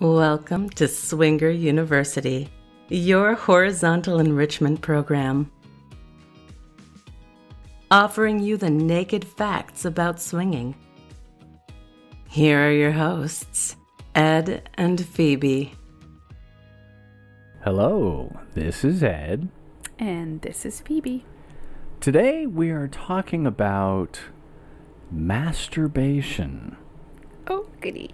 Welcome to Swinger University, your horizontal enrichment program. Offering you the naked facts about swinging. Here are your hosts, Ed and Phoebe. Hello, this is Ed. And this is Phoebe. Today we are talking about masturbation. Oh, goody.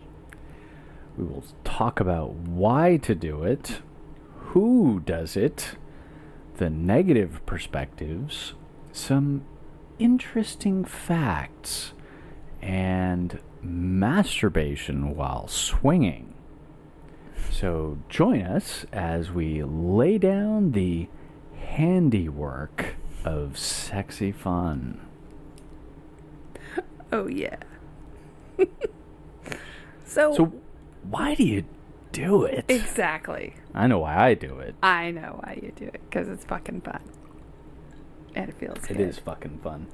We will talk about why to do it, who does it, the negative perspectives, some interesting facts, and masturbation while swinging. So join us as we lay down the handiwork of sexy fun. Oh, yeah. So why do you do it? Exactly. I know why I do it. I know why you do it, because it's fucking fun. And it feels good. It is fucking fun.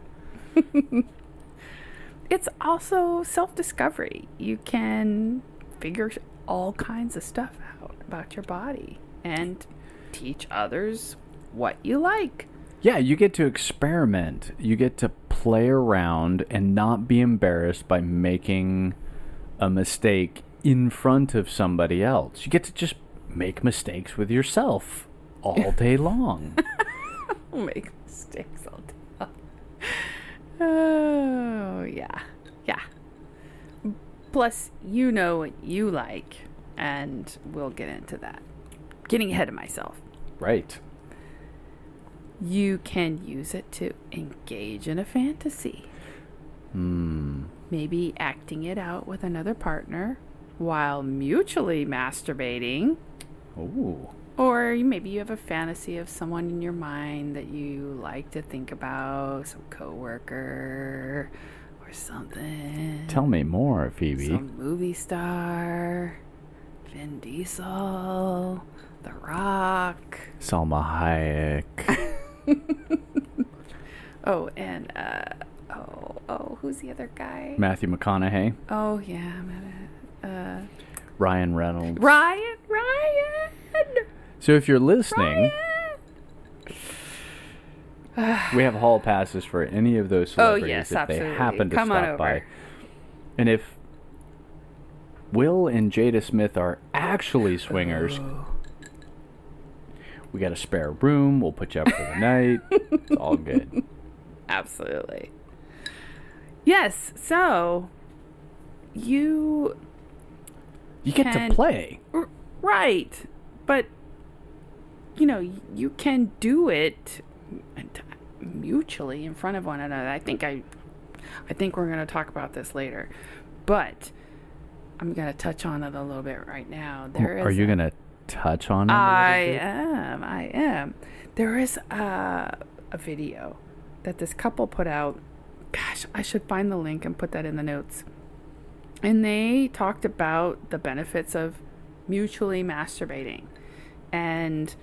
It's also self-discovery. You can figure all kinds of stuff out about your body and teach others what you like. Yeah, you get to experiment. You get to play around and not be embarrassed by making a mistake in front of somebody else. You get to just make mistakes with yourself all day long. Make mistakes all day long. Oh, yeah. Yeah. Plus, you know what you like, and we'll get into that. Getting ahead of myself. Right. You can use it to engage in a fantasy. Maybe acting it out with another partner while mutually masturbating. Ooh. Or maybe you have a fantasy of someone in your mind that you like to think about, some coworker or something. Tell me more, Phoebe. Some movie star, Vin Diesel, The Rock. Salma Hayek. Oh, and who's the other guy? Matthew McConaughey. Oh yeah, Ryan Reynolds. Ryan. So if you're listening, we have hall passes for any of those celebrities yes, if absolutely. they happen to Come on stop by. over. And if Will and Jada Smith are actually swingers, we got a spare room. We'll put you up for the night. It's all good. Absolutely. Yes, so you get to play. Right. But you can do it mutually in front of one another. I think we're going to talk about this later. But I'm going to touch on it a little bit right now. Are you going to touch on it? I am. There is a video that this couple put out. Gosh, I should find the link and put that in the notes. And they talked about the benefits of mutually masturbating. And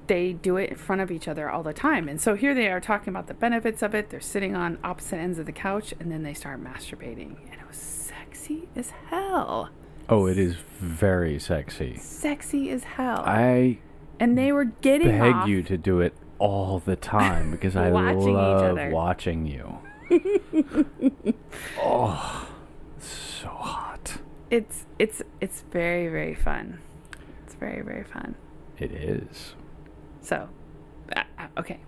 they do it in front of each other all the time. And so here they are talking about the benefits of it. They're sitting on opposite ends of the couch, and then they start masturbating. And it was sexy as hell. Oh, it is very sexy. Sexy as hell. And they were getting beg you to do it all the time because I love watching you. Oh, so hot. It's very, very fun. It's very, very fun. It is. So, okay.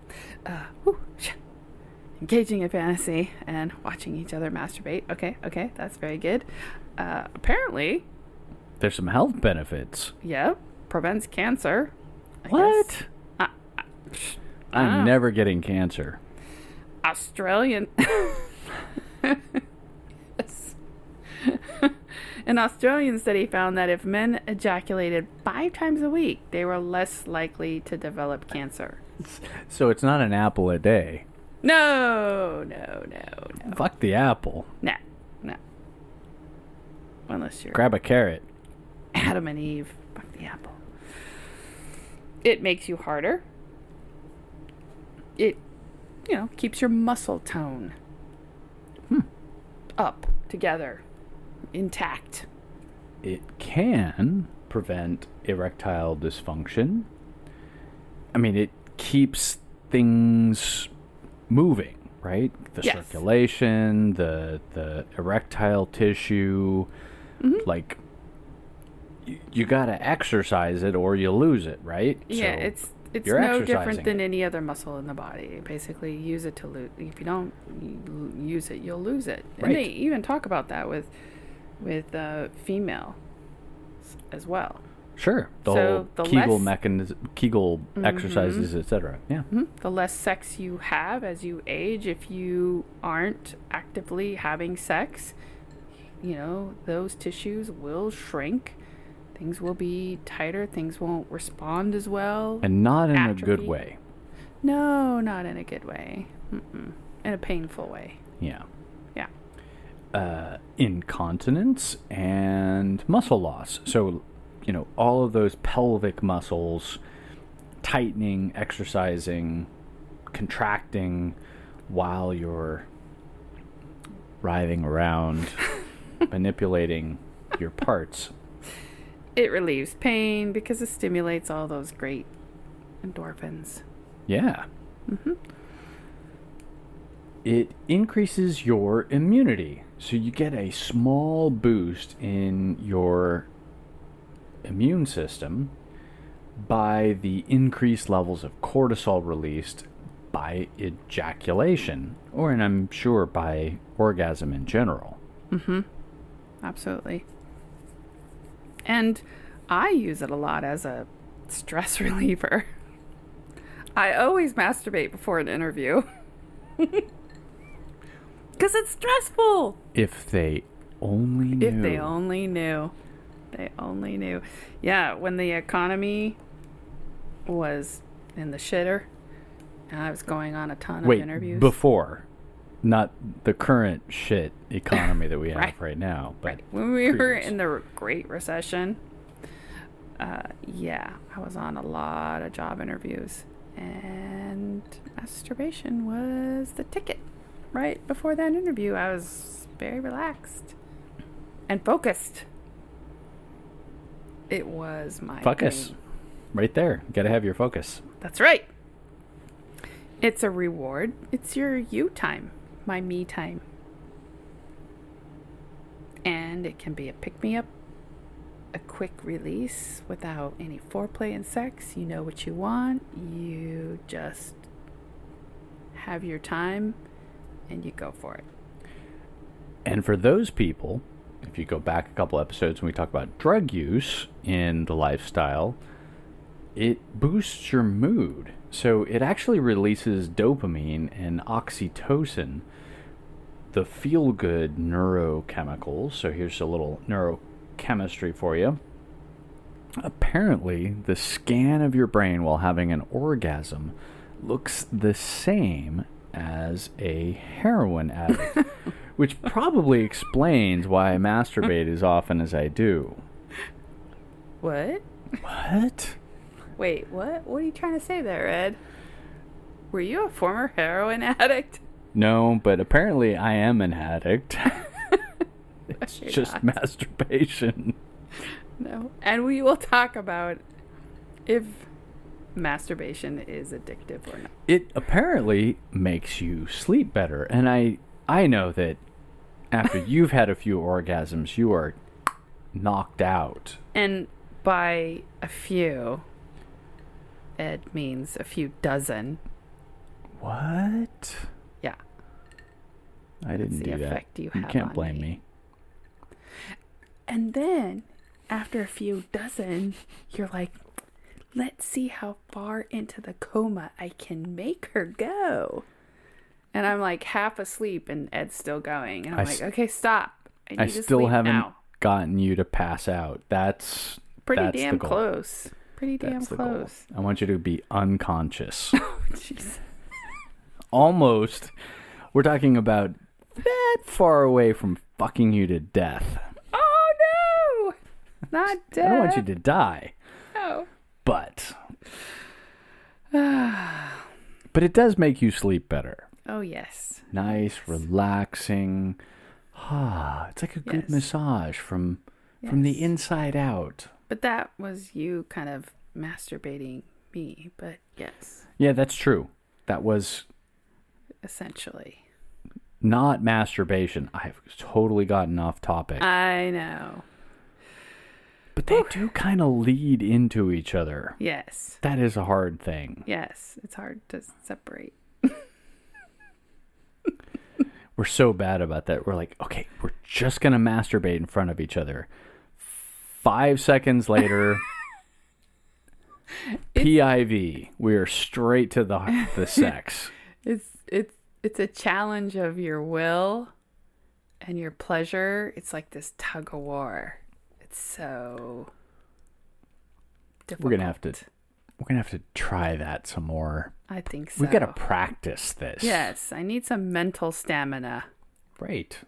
Engaging in fantasy and watching each other masturbate. Okay, that's very good. Apparently, there's some health benefits. Yep, prevents cancer. What? I'm never getting cancer. Australian. Yes. An Australian study found that if men ejaculated 5 times a week, they were less likely to develop cancer. So it's not an apple a day. No. Fuck the apple. No. Unless you're... Grab a carrot. Adam and Eve. Fuck the apple. It makes you harder. It, keeps your muscle tone up, together, intact. it can prevent erectile dysfunction. I mean, it keeps things moving, right? The circulation, the erectile tissue, like you got to exercise it or you lose it, right? Yeah, so it's no different than any other muscle in the body. Basically, use it to lose. If you don't use it, you'll lose it. Right. And they even talk about that with female as well. Sure. The whole Kegel mechanism, Kegel exercises, etc. Yeah. The less sex you have as you age, if you aren't actively having sex, those tissues will shrink. Things will be tighter. Things won't respond as well. And not in a good way. No, not in a good way. In a painful way. Yeah. Yeah. Incontinence and muscle loss. So, all of those pelvic muscles tightening, exercising, contracting while you're writhing around, manipulating your parts. It relieves pain because it stimulates all those great endorphins. Yeah. It increases your immunity. So you get a small boost in your immune system by the increased levels of cortisol released by ejaculation, and I'm sure by orgasm in general. Absolutely. And I use it a lot as a stress reliever. I always masturbate before an interview. Because it's stressful. If they only knew. If they only knew. They only knew. Yeah, when the economy was in the shitter, and I was going on a ton of interviews. Before. Not the current shit economy that we have right now. But when we were in the Great Recession, I was on a lot of job interviews. And masturbation was the ticket. Right before that interview, I was very relaxed and focused. It was my focus. dream. Right there. You got to have your focus. That's right. It's a reward. It's your you time. My me time. And it can be a pick-me-up, a quick release without any foreplay and sex. You know what you want. You just have your time and you go for it. And for those people, if you go back a couple episodes when we talk about drug use in the lifestyle, it boosts your mood. So it actually releases dopamine and oxytocin, the feel-good neurochemicals. So here's a little neurochemistry for you. Apparently, the scan of your brain while having an orgasm looks the same as a heroin addict, which probably explains why I masturbate as often as I do. What? What? Wait, what? What are you trying to say there, Ed? Were you a former heroin addict? No, but apparently I am an addict. It's just not. Masturbation. No. And we will talk about if masturbation is addictive or not. It apparently makes you sleep better. And I know that after you've had a few orgasms, you are knocked out. And by a few, it means a few dozen. What? Yeah. I didn't do that. Effect you have can't on blame me. And then, after a few dozen, you're like, let's see how far into the coma I can make her go. And I'm like half asleep and Ed's still going. And I'm like, okay, stop. I need to still sleep haven't now. gotten you to pass out. That's Pretty damn the goal. close. Pretty damn That's the goal. close. I want you to be unconscious. Oh, jeez. Almost. We're talking about that far away from fucking you to death. Oh, no. Not death. I don't want you to die. No. But it does make you sleep better. Oh, yes. Nice, relaxing. It's like a good massage from From the Yes. inside out. But that was you kind of masturbating me. But yes, Yeah, that's true. That was essentially. not masturbation. I've totally gotten off topic. I know. But they do kind of lead into each other. Yes. That is a hard thing. Yes. It's hard to separate. We're so bad about that. We're like, okay, we're just going to masturbate in front of each other. 5 seconds later, PIV. We are straight to the sex. It's a challenge of your will and your pleasure. It's like this tug of war. It's so difficult. We're gonna have to try that some more. I think so. We've got to practice this. Yes, I need some mental stamina. Right.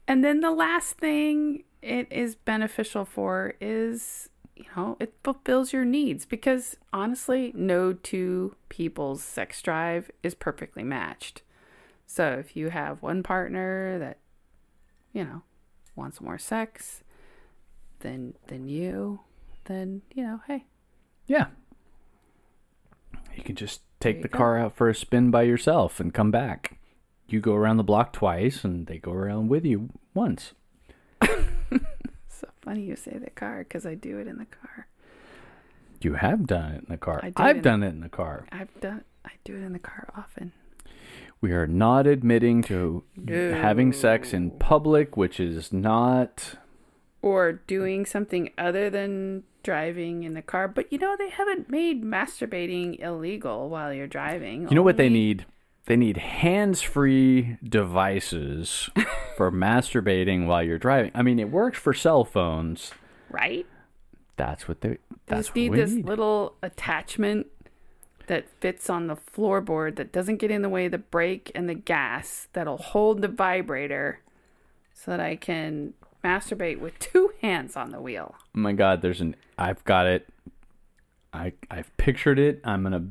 And then the last thing it is beneficial for is, it fulfills your needs, because honestly, no two people's sex drive is perfectly matched. So if you have one partner that, wants more sex than you, then, hey. Yeah. You can just take the go. car out for a spin by yourself and come back. You go around the block twice and they go around with you once. So funny you say the car, because I do it in the car. You have done it in the car. I do I've done it in the car. I do it in the car often. We are not admitting to having sex in public, which is not... Or doing something other than driving in the car. But, they haven't made masturbating illegal while you're driving. You know what they need? They need hands-free devices for masturbating while you're driving. I mean, it works for cell phones. Right? That's what they... They need this little attachment that fits on the floorboard that doesn't get in the way of the brake and the gas, that'll hold the vibrator so that I can masturbate with two hands on the wheel. Oh my God, I've got it. I've pictured it. I'm going to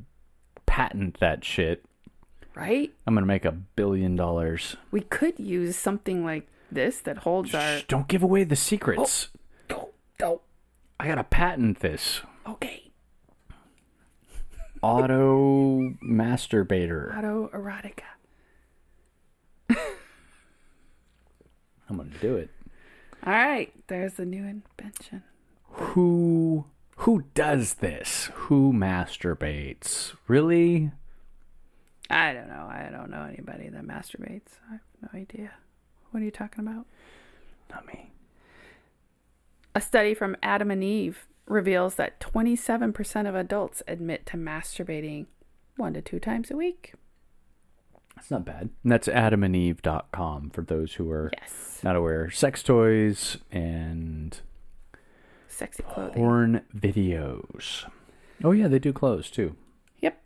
patent that shit. Right? I'm going to make $1 billion. We could use something like this that holds our... Shh, don't give away the secrets. Don't. I got to patent this. Okay. Auto masturbator. Auto erotica. I'm going to do it. All right. There's the new invention. Who does this? Who masturbates? Really? I don't know. I don't know anybody that masturbates. I have no idea. What are you talking about? Not me. A study from Adam and Eve reveals that 27% of adults admit to masturbating 1 to 2 times a week. That's not bad. And that's adamandeve.com for those who are not aware. Sex toys and sexy clothing. Porn videos. Oh, yeah, they do clothes too. Yep.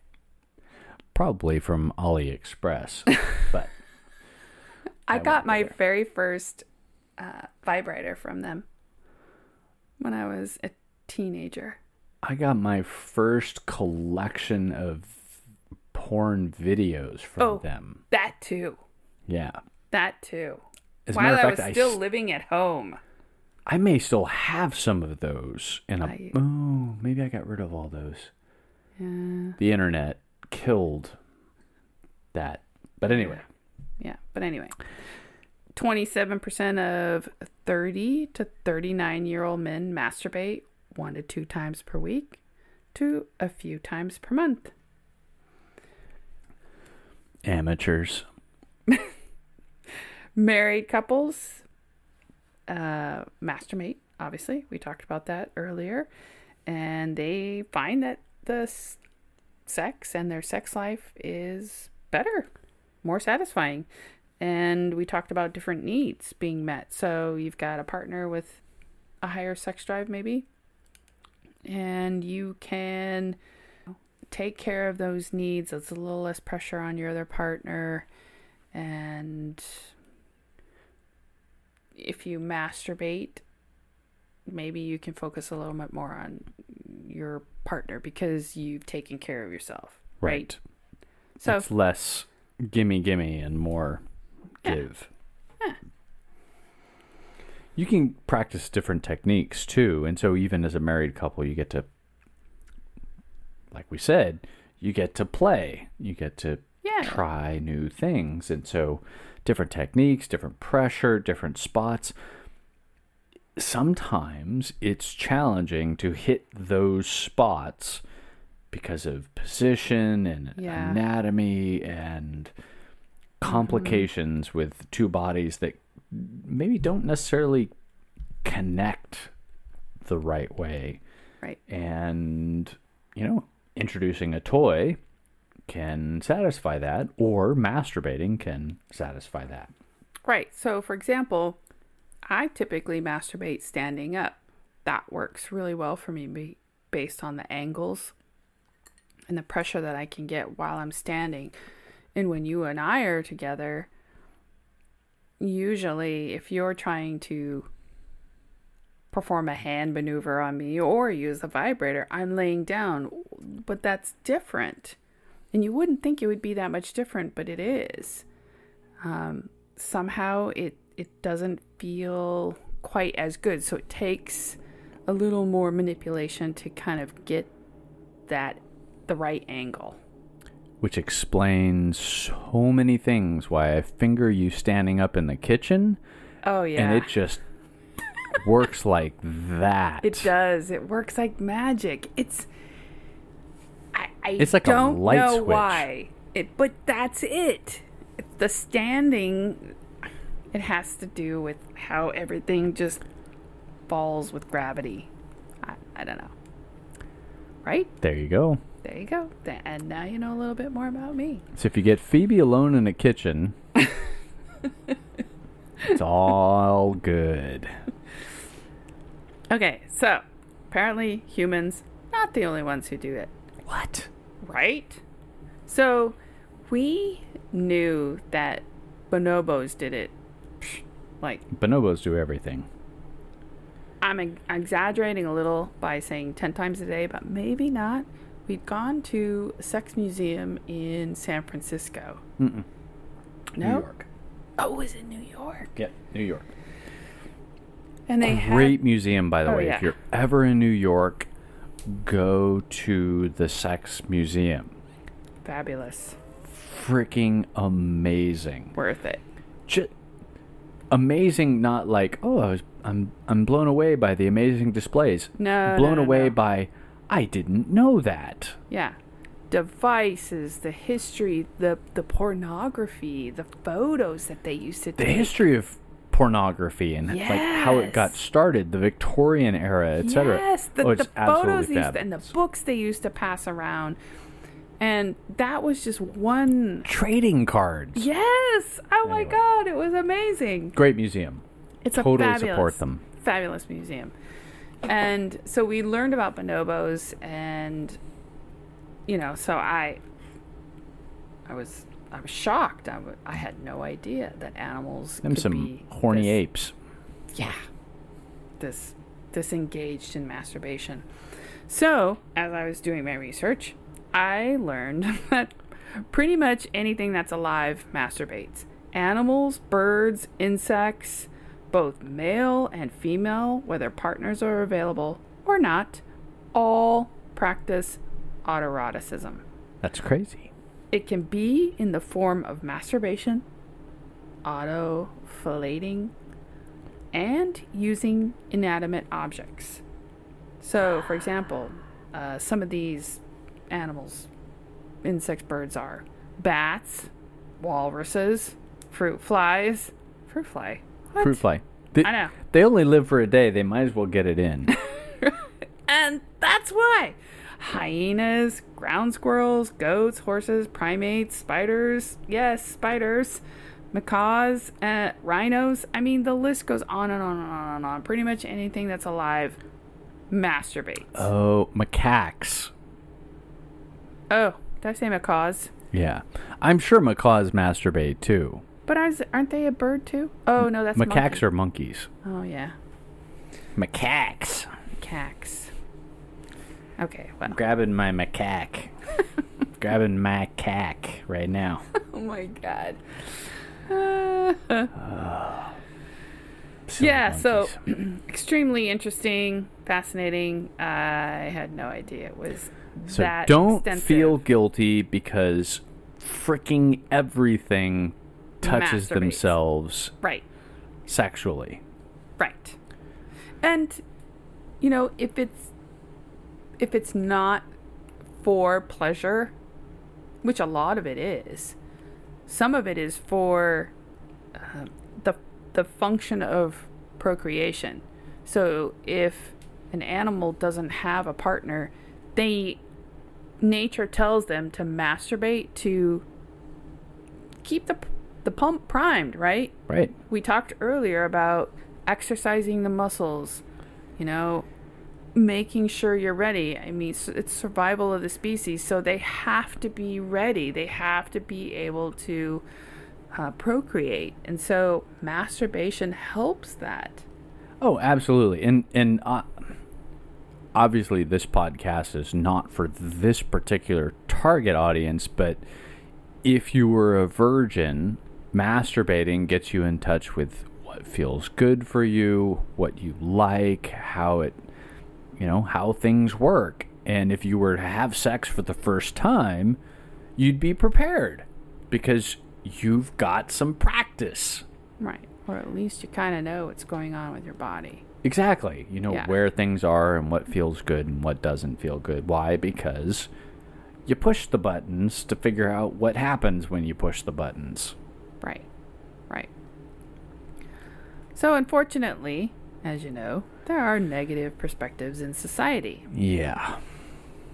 Probably from AliExpress. But I got my very first vibrator from them when I was a teenager. I got my first collection of porn videos from them. That too. Yeah. That too. As a While matter I of fact, was still living at home. I may still have some of those. Maybe I got rid of all those. Yeah. The internet killed that. But anyway. Yeah. But anyway. 27% of 30 to 39-year-old men masturbate 1 to 2 times per week to a few times per month. Amateurs. Married couples masturbate, obviously. We talked about that earlier. And they find that the sex and their sex life is better, more satisfying. And we talked about different needs being met. So you've got a partner with a higher sex drive, maybe. And you can take care of those needs. It's a little less pressure on your other partner. And if you masturbate, maybe you can focus a little bit more on your partner because you've taken care of yourself. Right. So it's less gimme and more give. Yeah. You can practice different techniques too. And so even as a married couple, you get to, like we said, you get to play. You get to try new things. And so different techniques, different pressure, different spots. Sometimes it's challenging to hit those spots because of position and anatomy and complications with two bodies that maybe don't necessarily connect the right way. Right. And, introducing a toy can satisfy that, or masturbating can satisfy that. Right. So, for example, I typically masturbate standing up. That works really well for me based on the angles and the pressure that I can get while I'm standing. And when you and I are together, usually if you're trying to perform a hand maneuver on me or use a vibrator, I'm laying down. But that's different. And you wouldn't think it would be that much different, but it is. Somehow it doesn't feel quite as good. So it takes a little more manipulation to kind of get the right angle. Which explains so many things why I finger you standing up in the kitchen. Oh, yeah. And it just works like that. It does. It works like magic. It's like a light don't know switch. Why. But that's it. The standing, it has to do with how everything just falls with gravity. I don't know. Right? There you go. There you go. And now you know a little bit more about me. So if you get Phoebe alone in a kitchen, it's all good. Okay, so apparently humans, not the only ones who do it. What? Right? So we knew that bonobos did it. Like, bonobos do everything. I'm exaggerating a little by saying 10 times a day, but maybe not. We'd gone to a sex museum in San Francisco. Mm-mm. No? New York. Oh, it was in New York. Yep, New York. And they Great museum, by the way. Yeah. If you're ever in New York, go to the Sex Museum. Fabulous. Freaking amazing. Worth it. Amazing, not like, I'm blown away by the amazing displays. No, blown no, away no. by, I didn't know that. Yeah. Devices, the history, the pornography, the photos that they used to take. The history of pornography and like how it got started, the Victorian era, etc. Yes, the photos and the books they used to pass around. And that was just one... Trading cards. Yes! Oh my God, it was amazing. Great museum. It's totally support them. Fabulous museum. And so we learned about bonobos and, so I was shocked. I had no idea that animals could some be horny apes. Yeah. This engaged in masturbation. So, as I was doing my research, I learned that pretty much anything that's alive masturbates. Animals, birds, insects, both male and female, whether partners are available or not, all practice autoeroticism. That's crazy. It can be in the form of masturbation, autofillating, and using inanimate objects. So, for example, some of these animals, insects, birds are bats, walruses, fruit flies. Fruit fly? What? Fruit fly. I know. They only live for a day. They might as well get it in. And that's why. Hyenas, ground squirrels, goats, horses, primates, spiders. Yes, spiders. Macaws, rhinos. I mean, the list goes on and on and on and on. Pretty much anything that's alive masturbates. Oh, macaques. Oh, did I say macaws? Yeah. I'm sure macaws masturbate too. But aren't they a bird too? Oh, no, that's macaques are monkeys. Oh, yeah. Macaques. Macaques. Okay, well. Grabbing my macaque. Grabbing my cack right now. Silly so monkeys. extremely interesting, fascinating. I had no idea it was So that don't extensive. feel guilty because freaking everything touches Masturbates. themselves Right. sexually. Right. And if it's not for pleasure, which a lot of it is, some of it is for the function of procreation. So if an animal doesn't have a partner, nature tells them to masturbate to keep the pump primed, right? Right. We talked earlier about exercising the muscles, making sure you're ready. I mean, it's survival of the species, so they have to be ready. They have to be able to procreate. And so masturbation helps that. Oh, absolutely. And obviously this podcast is not for this particular target audience, but if you were a virgin, masturbating gets you in touch with what feels good for you, what you like, how things work. And if you were to have sex for the first time, you'd be prepared because you've got some practice. Right. Or at least you kind of know what's going on with your body. Exactly. You know where things are and what feels good and what doesn't feel good. Why? Because you push the buttons to figure out what happens when you push the buttons. Right. Right. So unfortunately, as you know, there are negative perspectives in society. Yeah.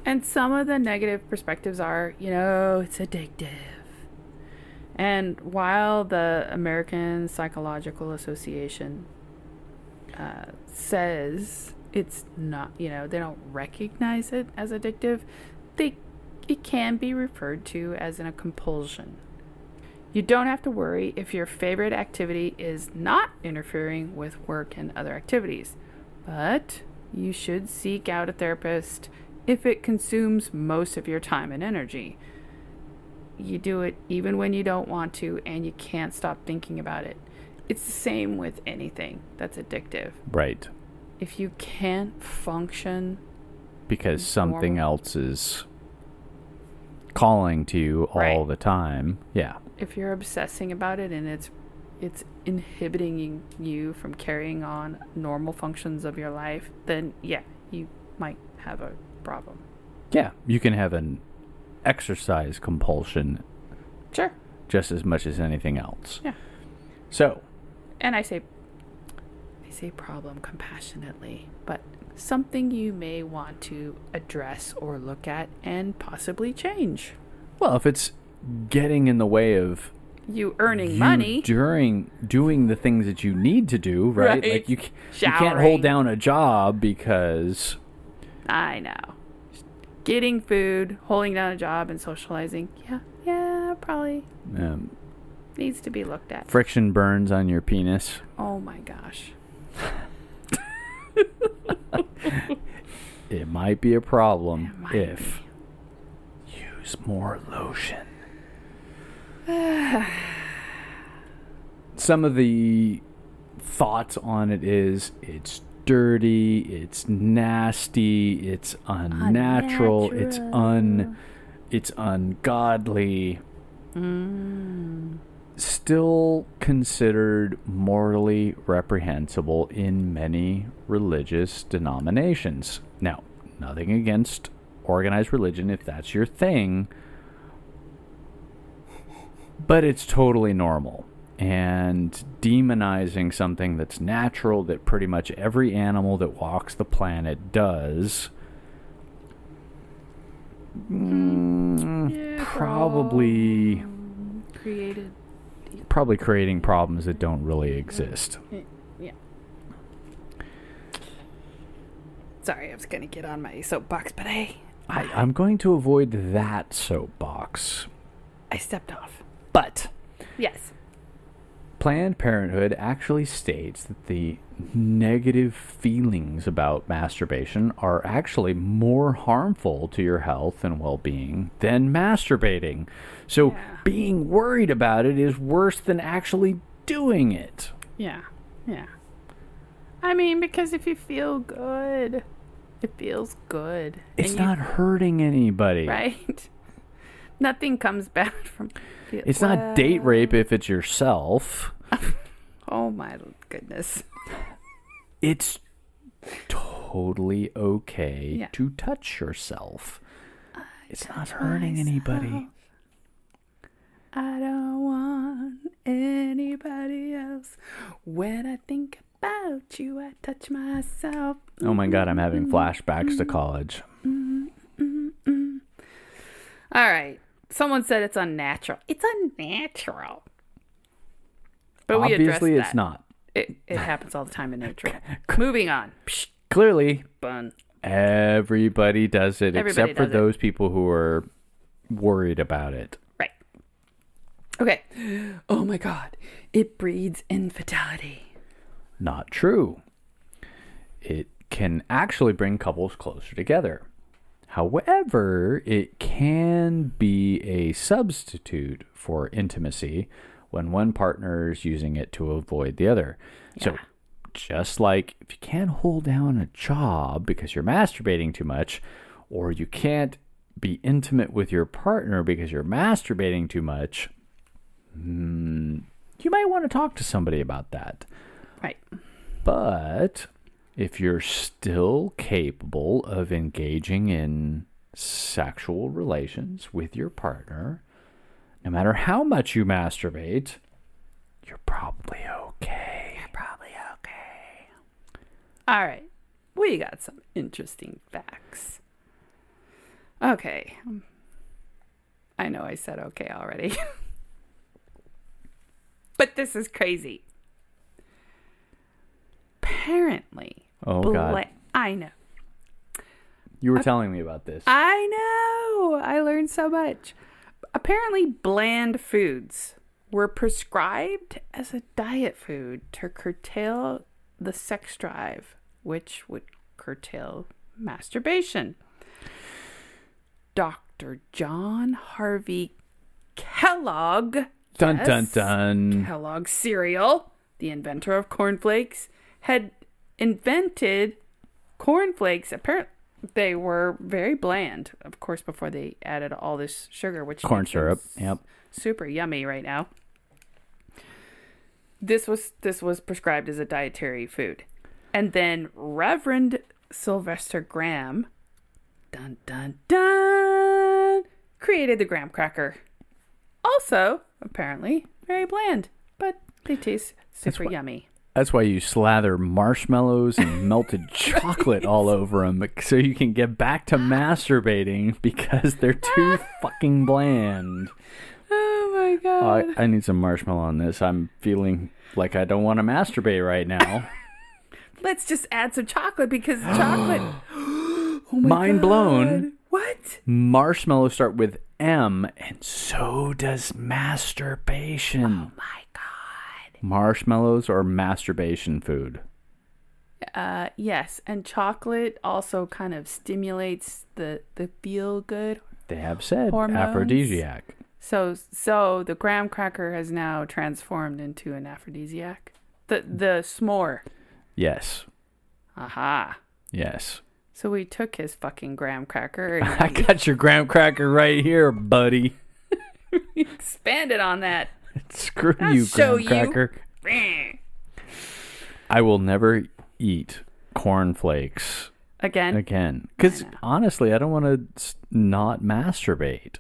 And some of the negative perspectives are, it's addictive. And while the American Psychological Association says it's not, they don't recognize it as addictive, it can be referred to as a compulsion. You don't have to worry if your favorite activity is not interfering with work and other activities, but you should seek out a therapist if it consumes most of your time and energy. You do it even when you don't want to, and you can't stop thinking about it. It's the same with anything that's addictive. Right. If you can't function because something else is calling to you all the time. Yeah. If you're obsessing about it and it's inhibiting you from carrying on normal functions of your life, then you might have a problem. Yeah, you can have an exercise compulsion. Sure. Just as much as anything else. Yeah. So. And I say problem compassionately, but something you may want to address or look at and possibly change. Well, if it's getting in the way of you earning money during doing the things that you need to do, right? Like you can't hold down a job because I know. Getting food, holding down a job, and socializing, probably needs to be looked at. Friction burns on your penis. Oh my gosh. It might be a problem if use more lotion. Some of the thoughts on it is it's dirty, it's nasty, it's unnatural. It's ungodly. Still considered morally reprehensible in many religious denominations. Now, nothing against organized religion if that's your thing, but it's totally normal. And demonizing something that's natural, that pretty much every animal that walks the planet does, probably creating problems that don't really exist. Yeah. Sorry, I was going to get on my soapbox, but I'm going to avoid that soapbox. I stepped off. But yes, Planned Parenthood actually states that the negative feelings about masturbation are actually more harmful to your health and well-being than masturbating. So being worried about it is worse than actually doing it. Yeah. I mean, because if you feel good, it feels good. It's not hurting anybody. Right? Nothing comes bad from... It's not date rape if it's yourself. Oh, my goodness. It's totally okay to touch yourself. It's not hurting anybody. I don't want anybody else. When I think about you, I touch myself. Oh my God, I'm having flashbacks to college. All right. Someone said it's unnatural. It's unnatural. But obviously we addressed that. It's not. It happens all the time in nature. Moving on. Psh, clearly, bun. Everybody does it, Everybody except for does those people who are worried about it. Right. Okay. Oh my God. It breeds infidelity. Not true. It can actually bring couples closer together. However, it can be a substitute for intimacy when one partner is using it to avoid the other. Yeah. So just like if you can't hold down a job because you're masturbating too much, or you can't be intimate with your partner because you're masturbating too much, you might want to talk to somebody about that. Right. But if you're still capable of engaging in sexual relations with your partner, no matter how much you masturbate, you're probably okay. You're probably okay. All right. We got some interesting facts. Okay. I know I said okay already. But this is crazy. Apparently. Oh, God. I know. You were telling me about this. I know. I learned so much. Apparently, bland foods were prescribed as a diet food to curtail the sex drive, which would curtail masturbation. Dr. John Harvey Kellogg. Dun, dun, dun. Kellogg's cereal, the inventor of cornflakes, had invented cornflakes. Apparently, they were very bland, of course, before they added all this sugar, which corn syrup. Yep. Super yummy right now. This was prescribed as a dietary food. And then Reverend Sylvester Graham, dun dun dun, created the graham cracker. Also, apparently, very bland, but they taste super yummy. That's why you slather marshmallows and melted chocolate all over them so you can get back to masturbating because they're too fucking bland. Oh my God. I need some marshmallow on this. I'm feeling like I don't want to masturbate right now. Let's just add some chocolate because chocolate. Oh my Mind God. blown. What? Marshmallows start with M, and so does masturbation. Oh my God. Marshmallows are masturbation food. Yes, and chocolate also kind of stimulates the feel good. They have said hormones. Aphrodisiac. So the graham cracker has now transformed into an aphrodisiac. The s'more. Yes. Aha. Yes. So we took his fucking graham cracker. And I got your graham cracker right here, buddy. expanded on that. Screw you, graham cracker. I will never eat cornflakes again. Because honestly, I don't want to not masturbate.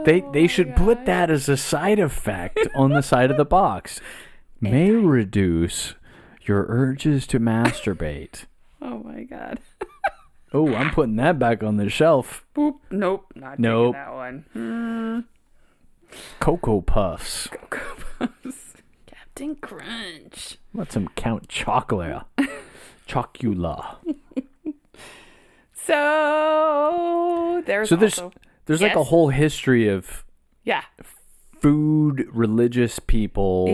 They should put that as a side effect on the side of the box. May reduce your urges to masturbate. Oh my God. Oh, I'm putting that back on the shelf. Boop. Nope. Not taking that one. Cocoa Puffs. Cocoa Puffs. Captain Crunch. Want some Count Chocula. Chocula. So there's like a whole history of food religious people,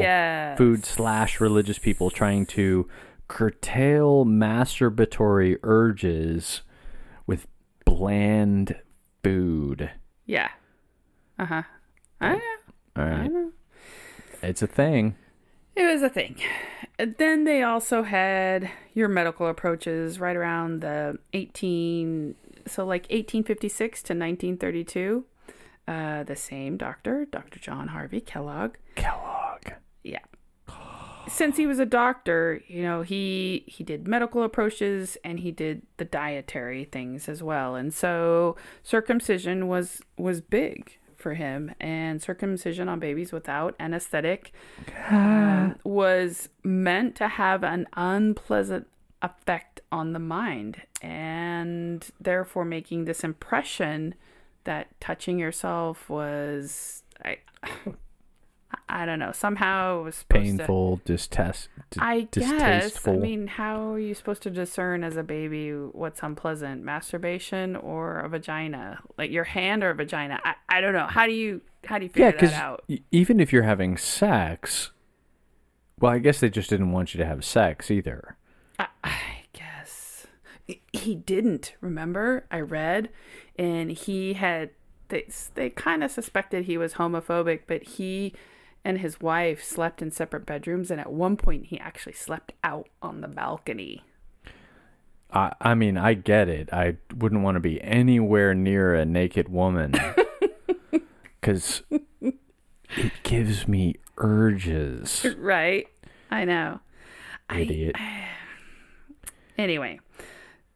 food/religious people trying to curtail masturbatory urges with bland food. Yeah. Uh-huh. I know. All right. I know. It's a thing. It was a thing. And then they also had your medical approaches right around the 1856 to 1932. The same doctor, Dr. John Harvey Kellogg. Yeah. Since he was a doctor, he did medical approaches and he did the dietary things as well. And so circumcision was big for him, and circumcision on babies without anesthetic was meant to have an unpleasant effect on the mind, and therefore making this impression that touching yourself was, I don't know, somehow it was supposed painful, I guess. distasteful. I mean, how are you supposed to discern as a baby what's unpleasant? Masturbation or a vagina? Like your hand or a vagina? I don't know. How do you figure that out? Even if you're having sex, well, I guess they just didn't want you to have sex either. I guess. He didn't, remember? I read, and he had, they kind of suspected he was homophobic, but he and his wife slept in separate bedrooms, and at one point he actually slept out on the balcony. I mean, I get it. I wouldn't want to be anywhere near a naked woman because it gives me urges. Right? I know. Idiot. Anyway,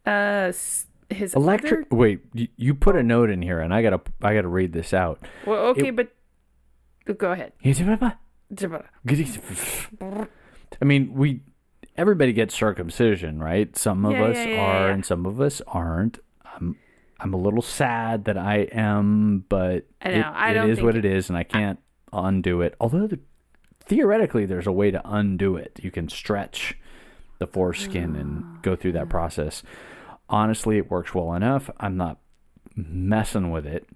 his electric. other... Wait, you put a note in here, and I gotta read this out. Well, okay, but go ahead. I mean, everybody gets circumcision, right? Some of us are, and some of us aren't. I'm a little sad that I am, but it is what it is, and I can't undo it. Although theoretically, there's a way to undo it. You can stretch the foreskin and go through that process. Honestly, it works well enough. I'm not messing with it.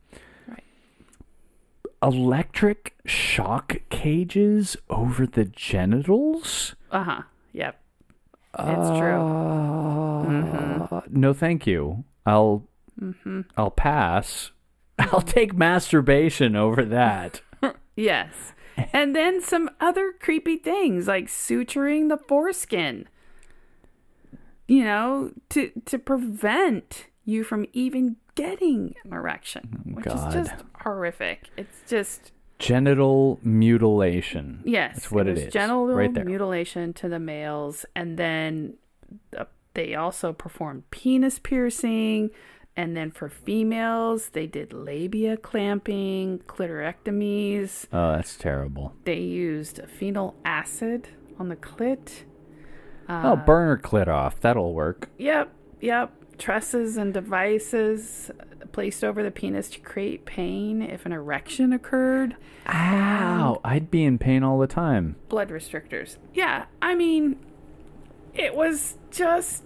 Electric shock cages over the genitals? Yep. It's true. No, thank you. I'll pass. I'll take masturbation over that. Yes. And then some other creepy things like suturing the foreskin. To prevent you from even getting an erection, which is just horrific. It's just genital mutilation. Yes, that's what it is. Genital right there. mutilation to the males, and then they also performed penis piercing, and then for females they did labia clamping, clitorectomies. Oh, that's terrible. They used phenyl acid on the clit. Burn her clit off. That'll work. Yep. Tresses and devices placed over the penis to create pain if an erection occurred. Ow! I'd be in pain all the time. Blood restrictors. Yeah, I mean, it was just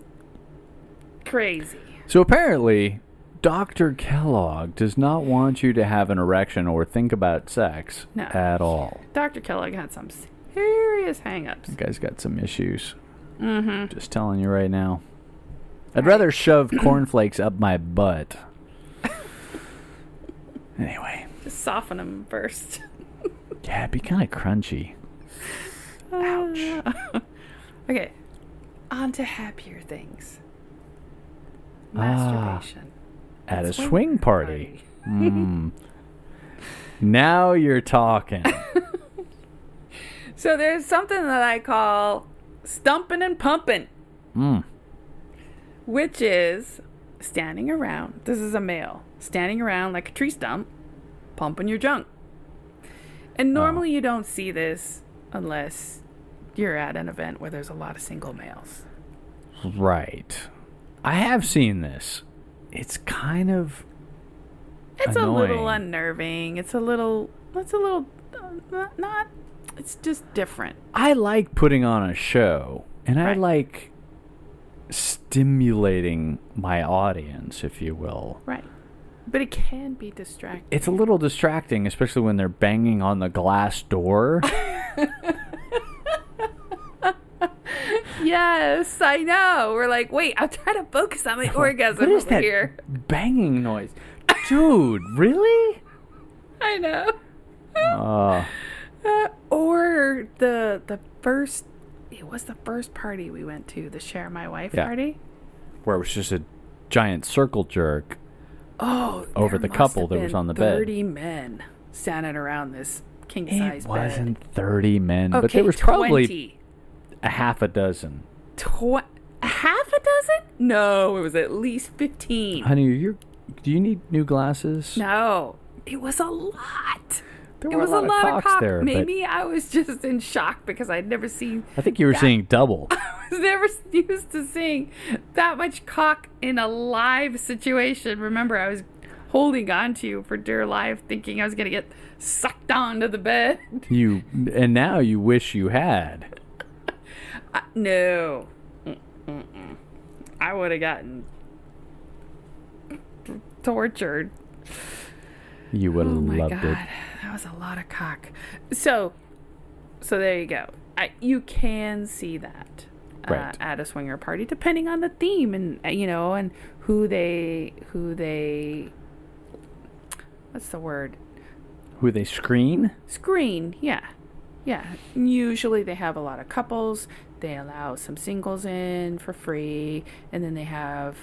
crazy. So apparently, Dr. Kellogg does not want you to have an erection or think about sex at all. Dr. Kellogg had some serious hang-ups. That guy's got some issues. Just telling you right now. I'd rather shove cornflakes up my butt. Anyway. Just soften them first. Yeah, it'd be kind of crunchy. Ouch. Okay. On to happier things. Masturbation. At a swing party. Now you're talking. So there's something that I call stumping and pumping. Which is standing around. This is a male. Standing around like a tree stump, pumping your junk. And normally you don't see this unless you're at an event where there's a lot of single males. Right. I have seen this. It's kind of It's annoying. a little unnerving. It's just different. I like putting on a show, and I like stimulating my audience, if you will. Right. But it can be distracting. It's a little distracting, especially when they're banging on the glass door. Yes, I know. We're like, wait, I'm trying to focus on my orgasm what is over that here. Banging noise? Dude, really? I know. Uh, Or the it was the first party we went to, the Share My Wife Yeah. party. Where it was just a giant circle jerk. Oh, Over the there couple must that have was been on the bed. 30 men standing around this king-size It bed. wasn't 30 men, Okay, but there was probably 20. a half a dozen. Half a dozen? No, it was at least 15. Honey, do you need new glasses? No, it was a lot. There It were was a lot of of cocks cock. there. Maybe I was just in shock because I'd never seen. I think you were seeing double. I was never used to seeing that much cock in a live situation. Remember, I was holding on to you for dear life, thinking I was going to get sucked onto the bed. And now you wish you had. No. I would have gotten tortured. You would have loved it. That was a lot of cock. So there you go. You can see that Right. at a swinger party, depending on the theme and and who they. What's the word? Who they screen? Screen. Yeah. Usually they have a lot of couples. They allow some singles in for free, and then they have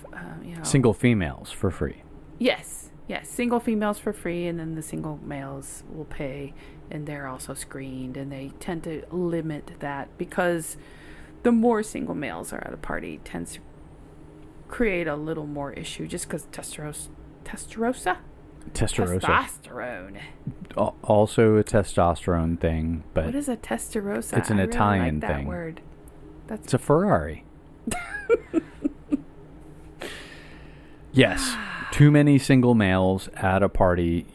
Single females for free. Yes, single females for free, and then the single males will pay, and they're also screened, and they tend to limit that because the more single males are at a party tends to create a little more issue just because testosterone. Also a testosterone thing, but What is a testarossa? it's an I really Italian like that thing. word. It's a Ferrari. Yes, too many single males at a party,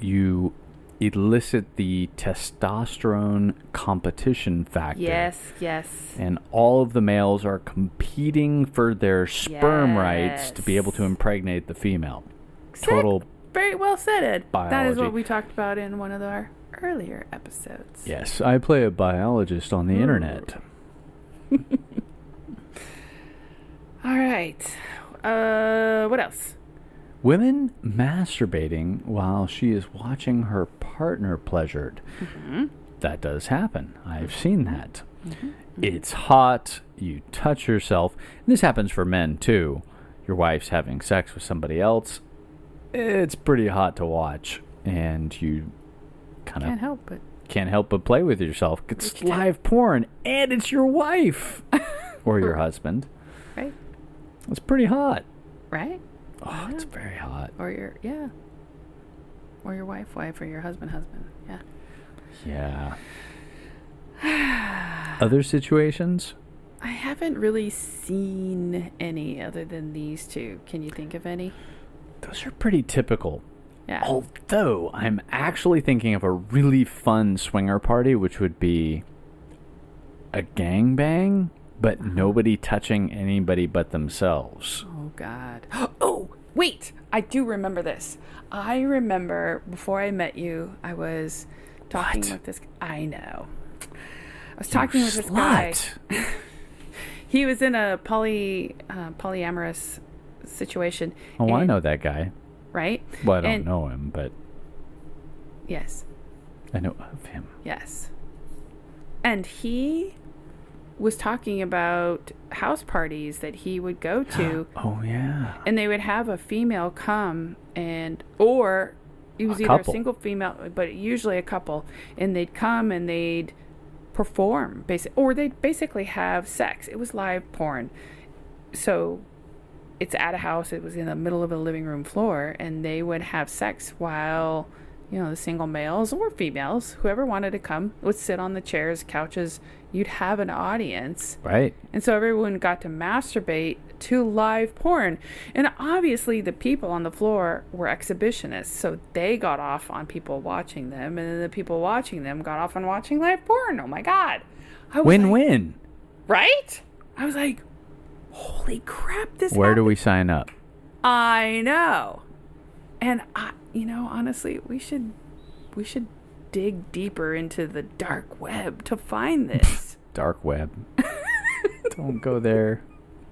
you elicit the testosterone competition factor. Yes. And all of the males are competing for their sperm rights to be able to impregnate the female. Total. Very well said, Ed. That is Biology. what we talked about in one of our earlier episodes. Yes, I play a biologist on the internet. All right. What else? Women masturbating while she is watching her partner pleasured. Mm-hmm. That does happen. I've seen that. It's hot. You touch yourself. And this happens for men, too. Your wife's having sex with somebody else. It's pretty hot to watch. And you kind of can't help but play with yourself. It's live porn. And it's your wife. Or your husband. Right. It's pretty hot. Right? Oh, it's very hot. Or your wife, or your husband. Yeah. Yeah. Other situations? I haven't really seen any other than these two. Can you think of any? Those are pretty typical. Yeah. Although, I'm actually thinking of a really fun swinger party, which would be a gangbang, but nobody touching anybody but themselves. Oh, God. Oh, wait. I do remember this. I remember before I met you, I was talking with this. I know. I was talking with this guy. He was in a polyamorous situation. Oh, I know that guy. Right? Well, I don't know him, but yes, I know of him. Yes. And he was talking about house parties that he would go to. Oh, yeah. And they would have a female come or it was either a single female, but usually a couple. And they'd come and they'd perform, or they'd basically have sex. It was live porn. So it's at a house. It was in the middle of a living room floor. And they would have sex while, the single males or females, whoever wanted to come, would sit on the chairs, couches. You'd have an audience. Right. And so everyone got to masturbate to live porn. And obviously the people on the floor were exhibitionists. So they got off on people watching them. And then the people watching them got off on watching live porn. Oh, my God. Win-win. Right? I was like, holy crap, this Where happened. do we sign up? I know. And, honestly, we should dig deeper into the dark web to find this. Dark web. Don't go there.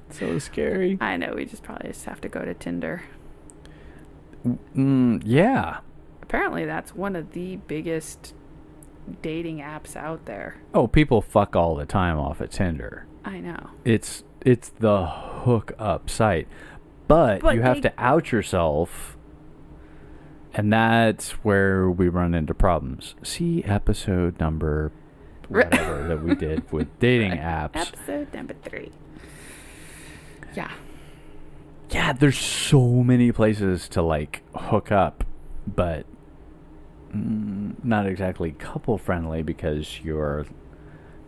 It's so scary. I know. We probably have to go to Tinder. Yeah. Apparently, that's one of the biggest dating apps out there. Oh, people fuck all the time off of Tinder. I know. It's the hook up site. But you have to out yourself, and that's where we run into problems. See episode number whatever that we did with dating apps. Episode number 3. Yeah. Yeah, there's so many places to like hook up, but not exactly couple friendly because you're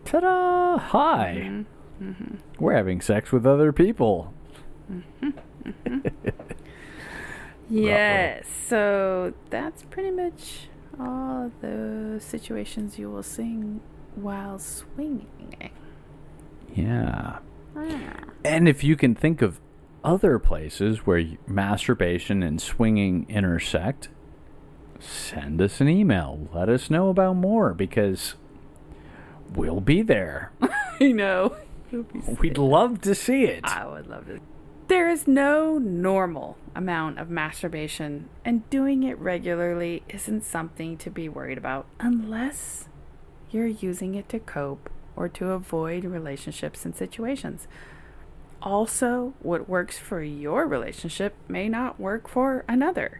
ta-da, hi. Mm-hmm. We're having sex with other people. Yes, so that's pretty much all of the situations you will sing while swinging. Yeah. And if you can think of other places where masturbation and swinging intersect, send us an email. Let us know about more, because we'll be there. I know. We'd love to see it. I would love it. There is no normal amount of masturbation, and doing it regularly isn't something to be worried about unless you're using it to cope or to avoid relationships and situations. Also, what works for your relationship may not work for another.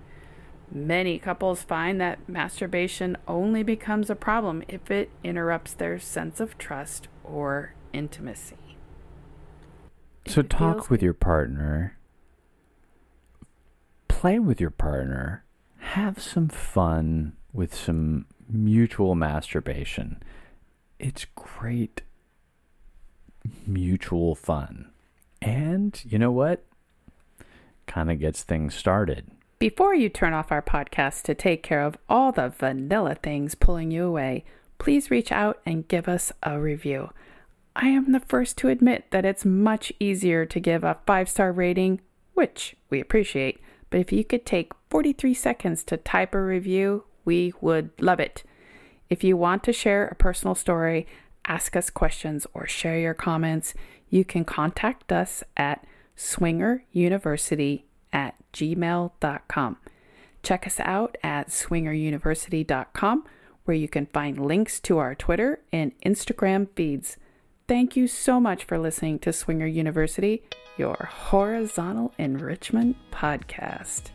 Many couples find that masturbation only becomes a problem if it interrupts their sense of trust or intimacy. So talk with your partner, play with your partner, have some fun with some mutual masturbation. It's great mutual fun. And you know what? Kind of gets things started. Before you turn off our podcast to take care of all the vanilla things pulling you away, please reach out and give us a review. I am the first to admit that it's much easier to give a 5-star rating, which we appreciate, but if you could take 43 seconds to type a review, we would love it. If you want to share a personal story, ask us questions, or share your comments, you can contact us at swingeruniversity@gmail.com. Check us out at swingeruniversity.com, where you can find links to our Twitter and Instagram feeds. Thank you so much for listening to Swinger University, your horizontal enrichment podcast.